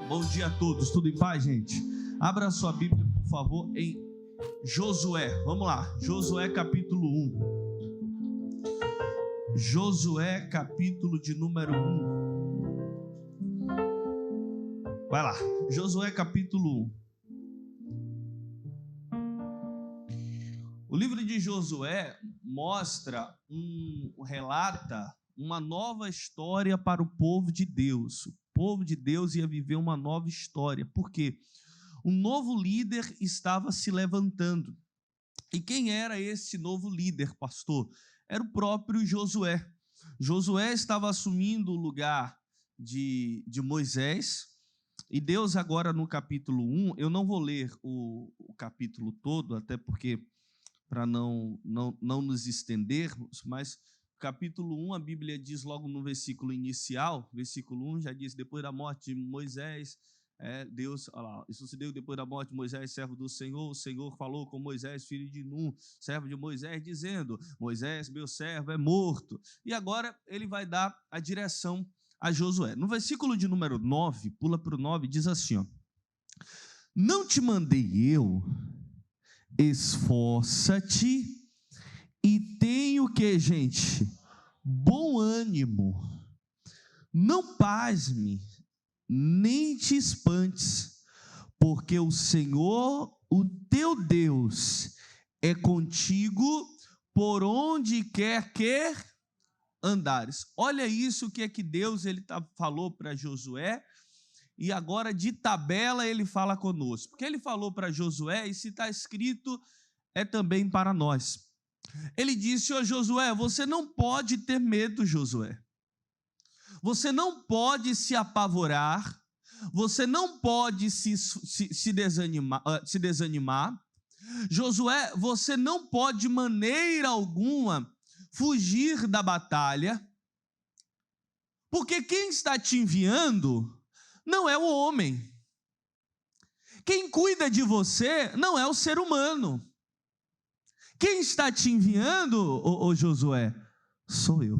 Bom dia a todos, tudo em paz, gente? Abra a sua Bíblia, por favor, em Josué. Vamos lá, Josué capítulo 1. Josué capítulo de número 1. Vai lá, Josué capítulo 1. O livro de Josué relata uma nova história para o povo de Deus. O povo de Deus ia viver uma nova história. Por quê? Um novo líder estava se levantando. E quem era esse novo líder, pastor? Era o próprio Josué. Josué estava assumindo o lugar de Moisés. E Deus agora no capítulo 1, eu não vou ler o capítulo todo, até porque para não nos estendermos, mas capítulo 1, a Bíblia diz logo no versículo inicial, versículo 1 já diz, depois da morte de Moisés, Deus, olha lá, isso sucedeu depois da morte de Moisés, servo do Senhor, o Senhor falou com Moisés, filho de Nun, servo de Moisés, dizendo, Moisés, meu servo, é morto. E agora ele vai dar a direção a Josué. No versículo de número 9, pula para o 9, diz assim, ó, não te mandei eu, esforça-te e tem o que, gente? Bom ânimo. Não pasme, nem te espantes, porque o Senhor, o teu Deus, é contigo por onde quer que andares. Olha isso que é que Deus falou para Josué, e agora de tabela ele fala conosco. Porque ele falou para Josué, e se está escrito, é também para nós. Ele disse, ó Josué, você não pode ter medo, Josué. Você não pode se apavorar, você não pode se desanimar. Josué, você não pode de maneira alguma fugir da batalha, porque quem está te enviando não é o homem. Quem cuida de você não é o ser humano. Quem está te enviando, ô Josué, sou eu.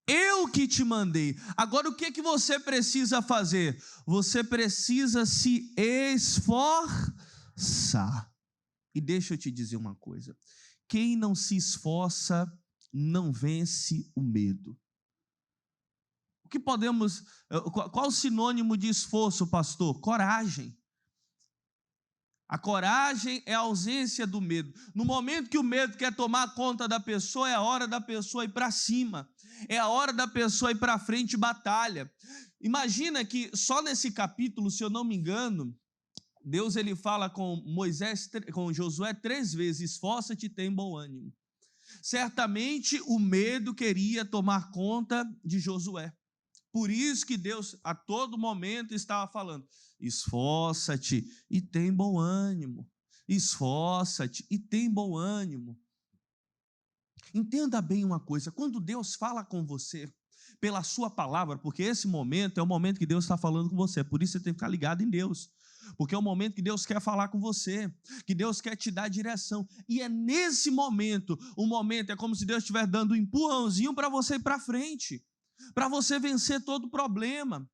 Eu que te mandei. Agora o que você precisa fazer? Você precisa se esforçar. E deixa eu te dizer uma coisa. Quem não se esforça, não vence o medo. Qual o sinônimo de esforço, pastor? Coragem. A coragem é a ausência do medo. No momento que o medo quer tomar conta da pessoa, é a hora da pessoa ir para cima. É a hora da pessoa ir para frente e batalha. Imagina que só nesse capítulo, se eu não me engano, Deus ele fala com Josué 3 vezes, esforça-te e tem bom ânimo. Certamente o medo queria tomar conta de Josué. Por isso que Deus a todo momento estava falando, esforça-te e tem bom ânimo. Esforça-te e tem bom ânimo. Entenda bem uma coisa, quando Deus fala com você pela sua palavra, porque esse momento é o momento que Deus está falando com você, por isso você tem que ficar ligado em Deus, porque é o momento que Deus quer falar com você, que Deus quer te dar direção, e é nesse momento, é como se Deus estivesse dando um empurrãozinho para você ir para frente, para você vencer todo problema.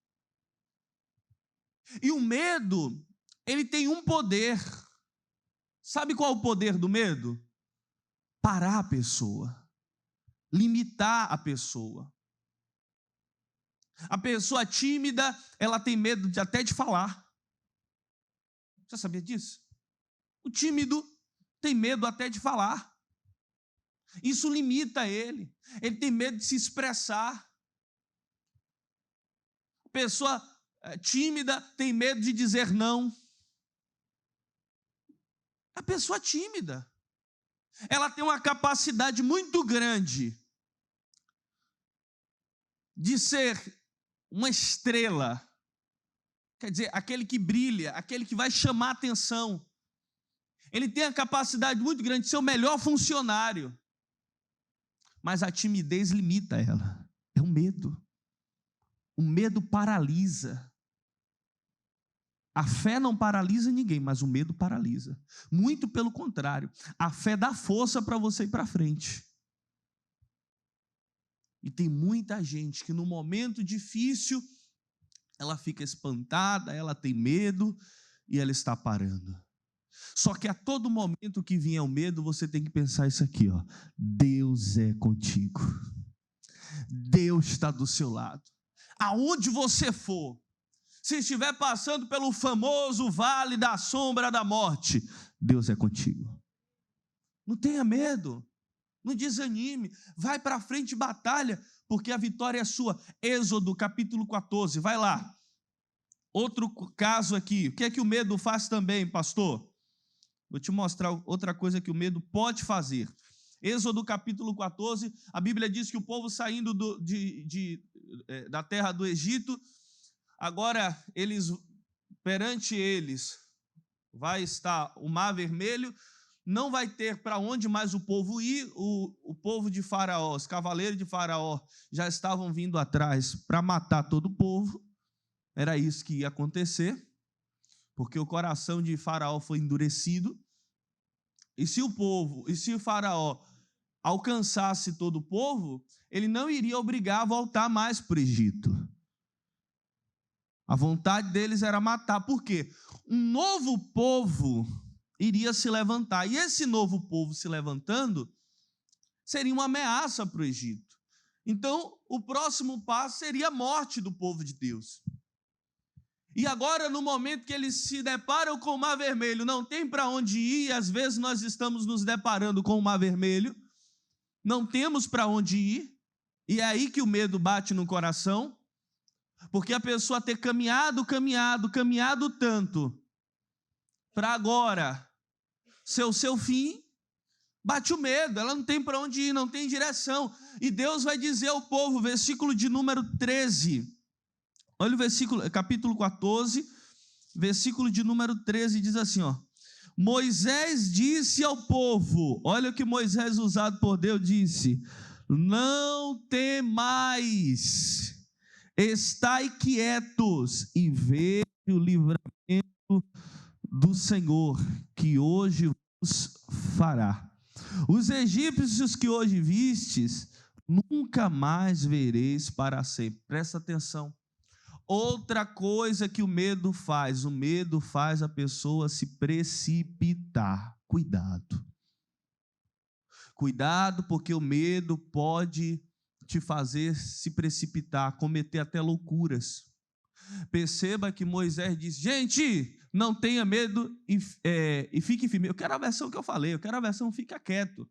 E o medo, ele tem um poder. Sabe qual é o poder do medo? Parar a pessoa, limitar a pessoa. A pessoa tímida, ela tem medo até de falar. Você sabia disso? O tímido tem medo até de falar. Isso limita ele. Ele tem medo de se expressar. A pessoa tímida tem medo de dizer não. A pessoa tímida, ela tem uma capacidade muito grande de ser uma estrela, quer dizer, aquele que brilha, aquele que vai chamar a atenção. Ele tem a capacidade muito grande de ser o melhor funcionário, mas a timidez limita ela, é o medo. O medo paralisa. A fé não paralisa ninguém, mas o medo paralisa. Muito pelo contrário, a fé dá força para você ir para frente. E tem muita gente que no momento difícil ela fica espantada, ela tem medo e ela está parando. Só que a todo momento que vier o medo, você tem que pensar isso aqui, ó: Deus é contigo. Deus está do seu lado. Aonde você for, se estiver passando pelo famoso vale da sombra da morte, Deus é contigo. Não tenha medo, não desanime, vai para frente e batalha, porque a vitória é sua. Êxodo capítulo 14, vai lá. Outro caso aqui, o que é que o medo faz também, pastor? Vou te mostrar outra coisa que o medo pode fazer. Êxodo capítulo 14, a Bíblia diz que o povo saindo da terra do Egito, agora perante eles vai estar o Mar Vermelho, não vai ter para onde mais o povo ir, o povo de Faraó, os cavaleiros de Faraó já estavam vindo atrás para matar todo o povo, era isso que ia acontecer, porque o coração de Faraó foi endurecido, e se o Faraó alcançasse todo o povo, ele não iria obrigar a voltar mais para o Egito. A vontade deles era matar. Por quê? Um novo povo iria se levantar. E esse novo povo se levantando seria uma ameaça para o Egito. Então, o próximo passo seria a morte do povo de Deus. E agora, no momento que eles se deparam com o Mar Vermelho, não tem para onde ir, e às vezes nós estamos nos deparando com o Mar Vermelho, não temos para onde ir, e é aí que o medo bate no coração, porque a pessoa ter caminhado tanto, para agora ser o seu fim, bate o medo, ela não tem para onde ir, não tem direção, e Deus vai dizer ao povo, versículo de número 13, olha o versículo, capítulo 14, versículo de número 13, diz assim, ó: Moisés disse ao povo, olha o que Moisés, usado por Deus, disse: não temais, estai quietos e veja o livramento do Senhor, que hoje vos fará. Os egípcios que hoje vistes, nunca mais vereis para sempre. Presta atenção. Outra coisa que o medo faz a pessoa se precipitar. Cuidado. Cuidado, porque o medo pode te fazer se precipitar, cometer até loucuras. Perceba que Moisés diz: gente, não tenha medo e fique firme. Eu quero a versão que eu falei, eu quero a versão fica quieto.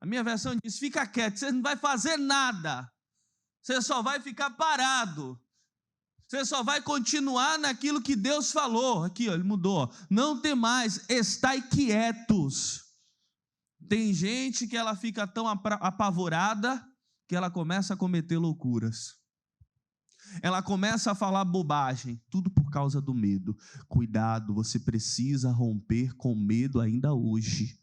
A minha versão diz: fica quieto, você não vai fazer nada, você só vai ficar parado. Você só vai continuar naquilo que Deus falou. Aqui, ó, ele mudou. Ó. Não temais, estai quietos. Tem gente que ela fica tão apavorada que ela começa a cometer loucuras. Ela começa a falar bobagem, tudo por causa do medo. Cuidado, você precisa romper com medo ainda hoje.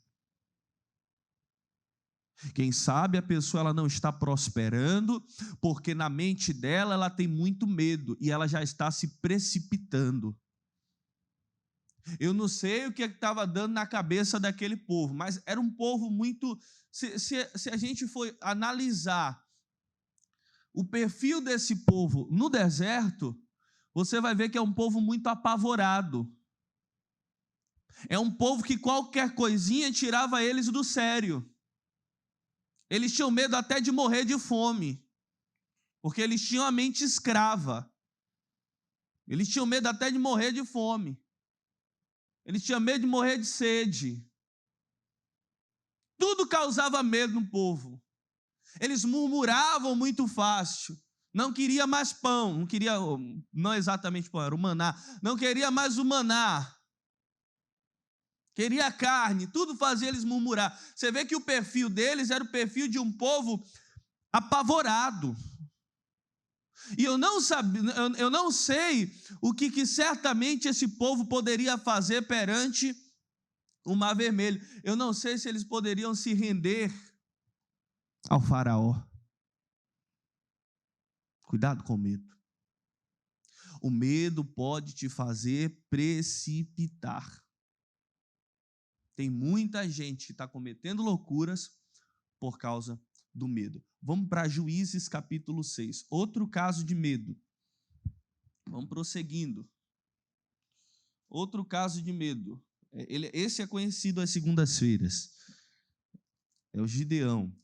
Quem sabe a pessoa ela não está prosperando, porque na mente dela ela tem muito medo e ela já está se precipitando. Eu não sei o que estava dando na cabeça daquele povo, mas era um povo muito... Se a gente for analisar o perfil desse povo no deserto, você vai ver que é um povo muito apavorado. É um povo que qualquer coisinha tirava eles do sério. Eles tinham medo até de morrer de fome, porque eles tinham a mente escrava. Eles tinham medo até de morrer de fome. Eles tinham medo de morrer de sede. Tudo causava medo no povo. Eles murmuravam muito fácil. Não queria mais pão, não exatamente pão, era o maná. Não queria mais o maná. Queria carne, tudo fazia eles murmurar. Você vê que o perfil deles era o perfil de um povo apavorado. E eu não sei o que certamente esse povo poderia fazer perante o Mar Vermelho. Eu não sei se eles poderiam se render ao faraó. Cuidado com o medo. O medo pode te fazer precipitar. Tem muita gente que está cometendo loucuras por causa do medo. Vamos para Juízes capítulo 6. Outro caso de medo. Vamos prosseguindo. Outro caso de medo. Esse é conhecido às segundas-feiras. É o Gideão.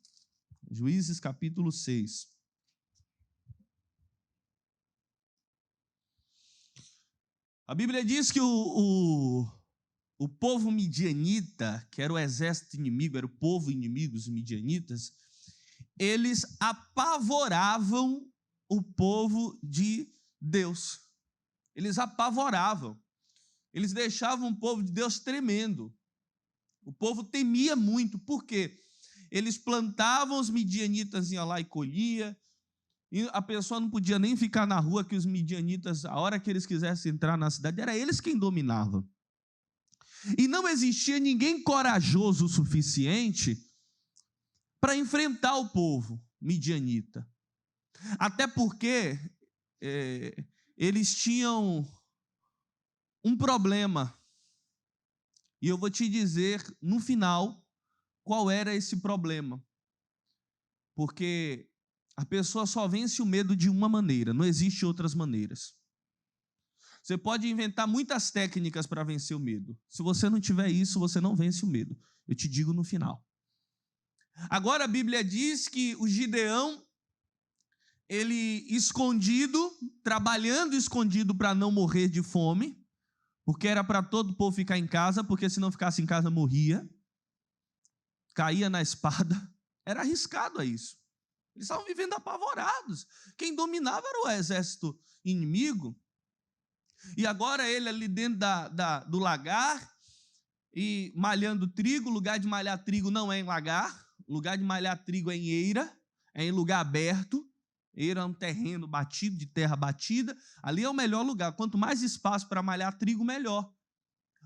Juízes capítulo 6. A Bíblia diz que o povo midianita, que era o exército inimigo, era o povo inimigo, os midianitas, eles apavoravam o povo de Deus. Eles apavoravam. Eles deixavam o povo de Deus tremendo. O povo temia muito. Por quê? Eles plantavam, os midianitas iam lá e colhia, e a pessoa não podia nem ficar na rua, que os midianitas, a hora que eles quisessem entrar na cidade, era eles quem dominavam. E não existia ninguém corajoso o suficiente para enfrentar o povo midianita. Até porque eles tinham um problema. E eu vou te dizer, no final, qual era esse problema. Porque a pessoa só vence o medo de uma maneira, não existe outras maneiras. Você pode inventar muitas técnicas para vencer o medo. Se você não tiver isso, você não vence o medo. Eu te digo no final. Agora a Bíblia diz que o Gideão, ele escondido, trabalhando escondido para não morrer de fome, porque era para todo o povo ficar em casa, porque se não ficasse em casa morria, caía na espada, era arriscado a isso. Eles estavam vivendo apavorados. Quem dominava era o exército inimigo. E agora ele ali dentro do lagar, e malhando trigo. O lugar de malhar trigo não é em lagar, o lugar de malhar trigo é em eira, é em lugar aberto. Eira é um terreno batido, de terra batida. Ali é o melhor lugar. Quanto mais espaço para malhar trigo, melhor.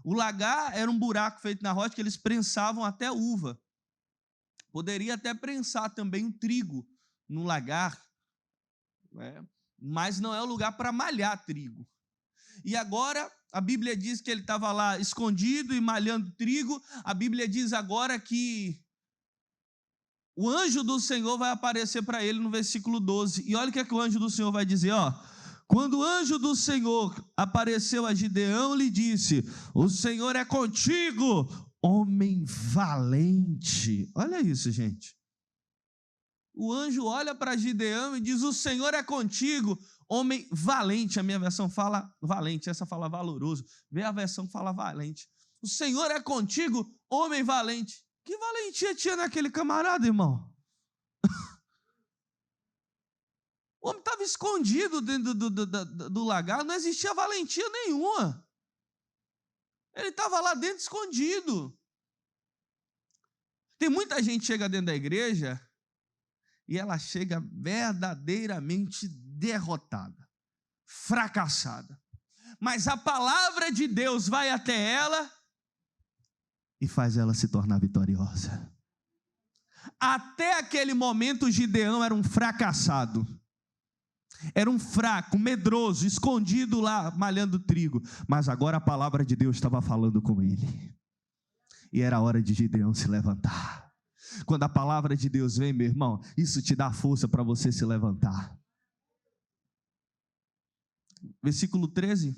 O lagar era um buraco feito na rocha que eles prensavam até uva. Poderia até prensar também o trigo no lagar, mas não é o lugar para malhar trigo. E agora a Bíblia diz que ele estava lá escondido e malhando trigo. A Bíblia diz agora que o anjo do Senhor vai aparecer para ele no versículo 12. E olha o que é que o anjo do Senhor vai dizer, ó. Quando o anjo do Senhor apareceu a Gideão, lhe disse: o Senhor é contigo, homem valente. Olha isso, gente. O anjo olha para Gideão e diz: o Senhor é contigo, homem valente. A minha versão fala valente, essa fala valoroso. Vê a versão que fala valente. O Senhor é contigo, homem valente. Que valentia tinha naquele camarada, irmão? O homem estava escondido dentro do lagar, não existia valentia nenhuma. Ele estava lá dentro escondido. Tem muita gente que chega dentro da igreja e ela chega verdadeiramente derrotada, fracassada. Mas a palavra de Deus vai até ela e faz ela se tornar vitoriosa. Até aquele momento, Gideão era um fracassado. Era um fraco, medroso, escondido lá, malhando trigo. Mas agora a palavra de Deus estava falando com ele. E era hora de Gideão se levantar. Quando a palavra de Deus vem, meu irmão, isso te dá força para você se levantar. Versículo 13.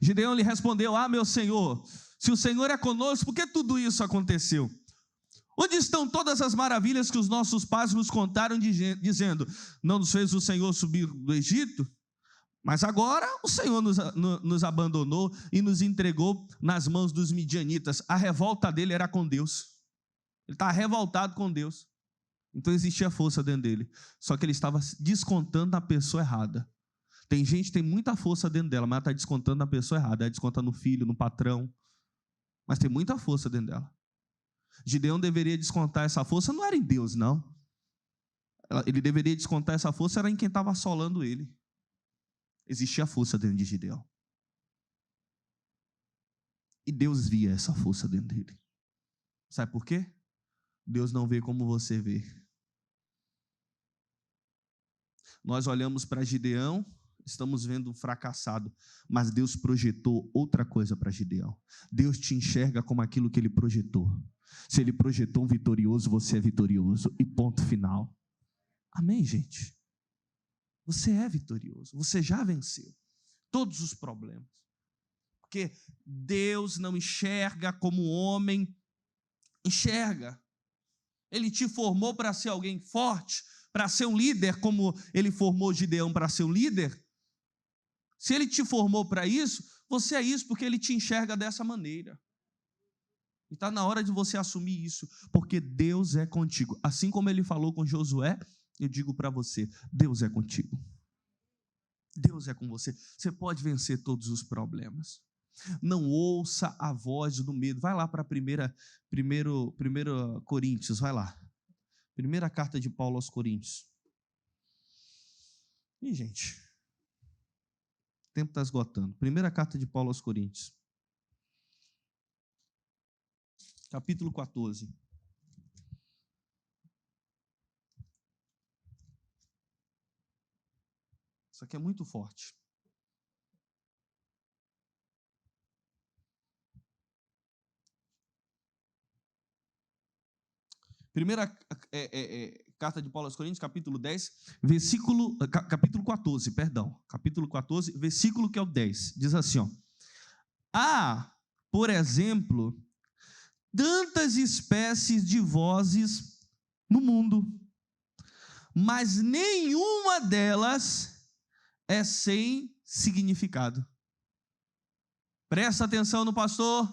Gideão lhe respondeu: ah, meu Senhor, se o Senhor é conosco, por que tudo isso aconteceu? Onde estão todas as maravilhas que os nossos pais nos contaram, dizendo: não nos fez o Senhor subir do Egito? Mas agora o Senhor nos abandonou e nos entregou nas mãos dos midianitas. A revolta dele era com Deus. Ele estava revoltado com Deus. Então existia força dentro dele. Só que ele estava descontando na pessoa errada. Tem gente que tem muita força dentro dela, mas está descontando na pessoa errada. Ela desconta no filho, no patrão. Mas tem muita força dentro dela. Gideão deveria descontar essa força, não era em Deus, não. Ele deveria descontar essa força, era em quem estava assolando ele. Existia força dentro de Gideão. E Deus via essa força dentro dele. Sabe por quê? Deus não vê como você vê. Nós olhamos para Gideão, estamos vendo um fracassado, mas Deus projetou outra coisa para Gideão. Deus te enxerga como aquilo que Ele projetou. Se Ele projetou um vitorioso, você é vitorioso. E ponto final. Amém, gente? Você é vitorioso, você já venceu todos os problemas. Porque Deus não enxerga como o homem enxerga. Ele te formou para ser alguém forte, para ser um líder, como ele formou Gideão para ser um líder. Se ele te formou para isso, você é isso, porque ele te enxerga dessa maneira. E está na hora de você assumir isso, porque Deus é contigo. Assim como ele falou com Josué, eu digo para você, Deus é contigo. Deus é com você. Você pode vencer todos os problemas. Não ouça a voz do medo. Vai lá para 1 Coríntios, vai lá. Primeira carta de Paulo aos Coríntios. Ih, gente, o tempo está esgotando. Primeira carta de Paulo aos Coríntios. Capítulo 14. Isso aqui é muito forte. Primeira carta de Paulo aos Coríntios, capítulo 10, capítulo 14, perdão. Capítulo 14, versículo que é o 10. Diz assim, ó. Há, por exemplo, tantas espécies de vozes no mundo, mas nenhuma delas é sem significado. Presta atenção no pastor.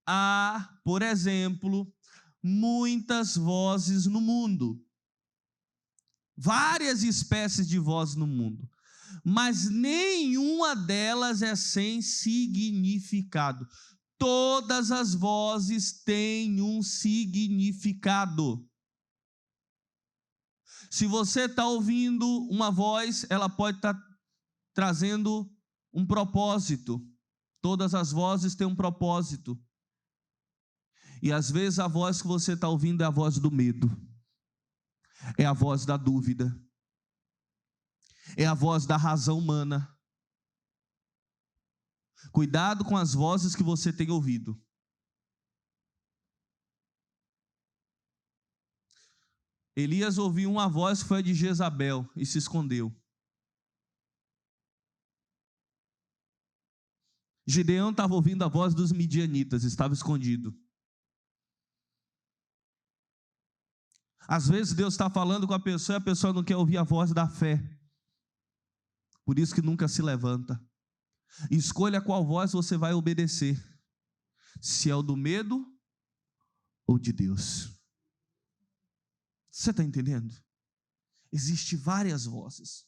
Há, por exemplo, muitas vozes no mundo, várias espécies de vozes no mundo, mas nenhuma delas é sem significado. Todas as vozes têm um significado. Se você está ouvindo uma voz, ela pode estar trazendo um propósito. Todas as vozes têm um propósito. E às vezes a voz que você está ouvindo é a voz do medo, é a voz da dúvida, é a voz da razão humana. Cuidado com as vozes que você tem ouvido. Elias ouviu uma voz que foi a de Jezabel e se escondeu. Gideão estava ouvindo a voz dos midianitas, estava escondido. Às vezes Deus está falando com a pessoa e a pessoa não quer ouvir a voz da fé. Por isso que nunca se levanta. Escolha qual voz você vai obedecer. Se é o do medo ou de Deus. Você está entendendo? Existem várias vozes.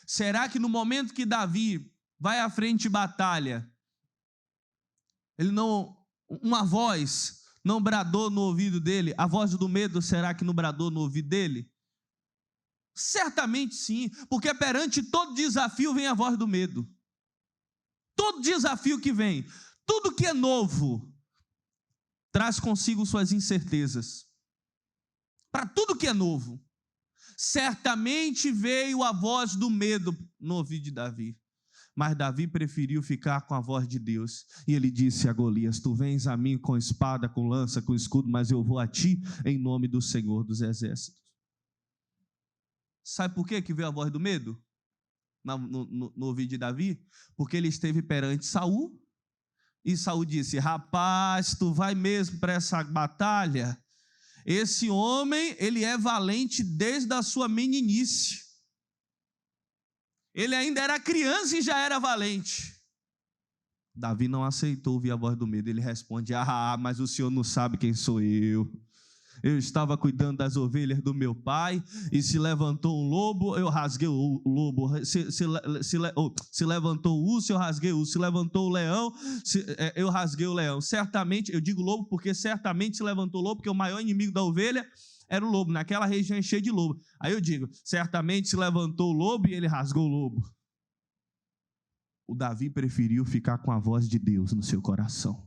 Será que no momento que Davi vai à frente de batalha, uma voz não bradou no ouvido dele? A voz do medo, será que não bradou no ouvido dele? Certamente sim, porque perante todo desafio vem a voz do medo. Todo desafio que vem, tudo que é novo, traz consigo suas incertezas. Para tudo que é novo, certamente veio a voz do medo no ouvido de Davi. Mas Davi preferiu ficar com a voz de Deus. E ele disse a Golias: tu vens a mim com espada, com lança, com escudo, mas eu vou a ti em nome do Senhor dos Exércitos. Sabe por que veio a voz do medo no ouvido de Davi? Porque ele esteve perante Saul, e Saul disse: rapaz, tu vai mesmo para essa batalha? Esse homem, ele é valente desde a sua meninice. Ele ainda era criança e já era valente. Davi não aceitou ouvir a voz do medo. Ele responde: mas o senhor não sabe quem sou eu. Eu estava cuidando das ovelhas do meu pai, e se levantou um lobo, eu rasguei o lobo. Se levantou o urso, eu rasguei o urso. Se levantou o leão, eu rasguei o leão. Certamente, eu digo lobo porque certamente se levantou o lobo, porque o maior inimigo da ovelha era o lobo, naquela região cheia de lobo. Aí eu digo, certamente se levantou o lobo e ele rasgou o lobo. O Davi preferiu ficar com a voz de Deus no seu coração.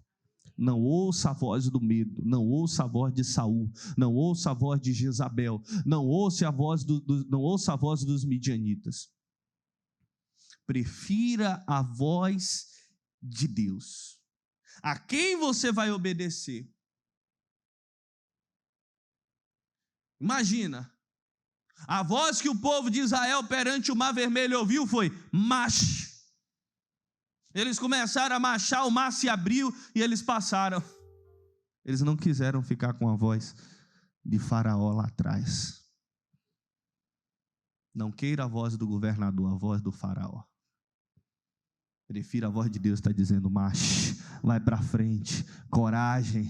Não ouça a voz do medo, não ouça a voz de Saul, não ouça a voz de Jezabel, não ouça a voz dos midianitas. Prefira a voz de Deus. A quem você vai obedecer? Imagina, A voz que o povo de Israel perante o Mar Vermelho ouviu foi: marche. Eles começaram a marchar, o mar se abriu e eles passaram. Eles não quiseram ficar com a voz de Faraó lá atrás. Não queira a voz do governador, a voz do Faraó. Prefira a voz de Deus, está dizendo: marche, vai para frente, coragem.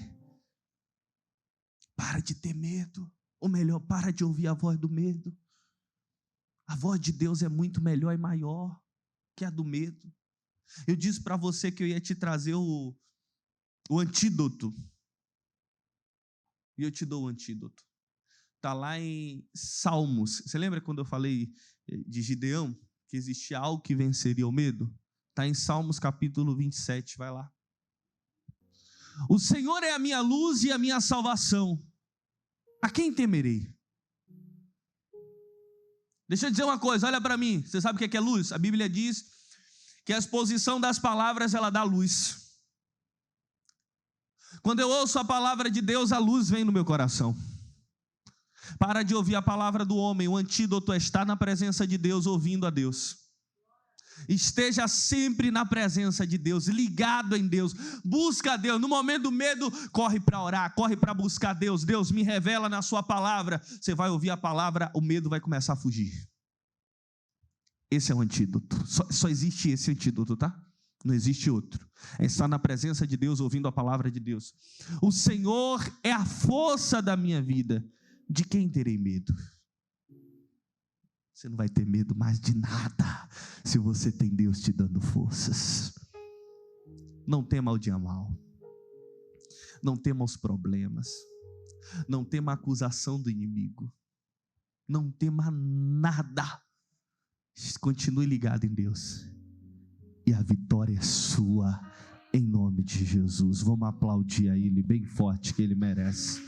Para de ter medo. Ou melhor, para de ouvir a voz do medo. A voz de Deus é muito melhor e maior que a do medo. Eu disse para você que eu ia te trazer o antídoto. E eu te dou o antídoto. Está lá em Salmos. Você lembra quando eu falei de Gideão? Que existia algo que venceria o medo? Está em Salmos capítulo 27, vai lá. O Senhor é a minha luz e a minha salvação. A quem temerei? Deixa eu dizer uma coisa, olha para mim. Você sabe o que é luz? A Bíblia diz que a exposição das palavras, ela dá luz. Quando eu ouço a palavra de Deus, a luz vem no meu coração. Para de ouvir a palavra do homem. O antídoto é estar na presença de Deus, ouvindo a Deus. Esteja sempre na presença de Deus, ligado em Deus. Busca a Deus. No momento do medo, corre para orar, corre para buscar Deus. Deus, me revela na sua palavra. Você vai ouvir a palavra, o medo vai começar a fugir. Esse é o antídoto. Só existe esse antídoto, tá? Não existe outro. É estar na presença de Deus, ouvindo a palavra de Deus. O Senhor é a força da minha vida. De quem terei medo? Você não vai ter medo mais de nada, se você tem Deus te dando forças. Não tema o dia mau. Não tema os problemas. Não tema a acusação do inimigo. Não tema nada. Continue ligado em Deus. E a vitória é sua, em nome de Jesus. Vamos aplaudir a Ele bem forte, que Ele merece.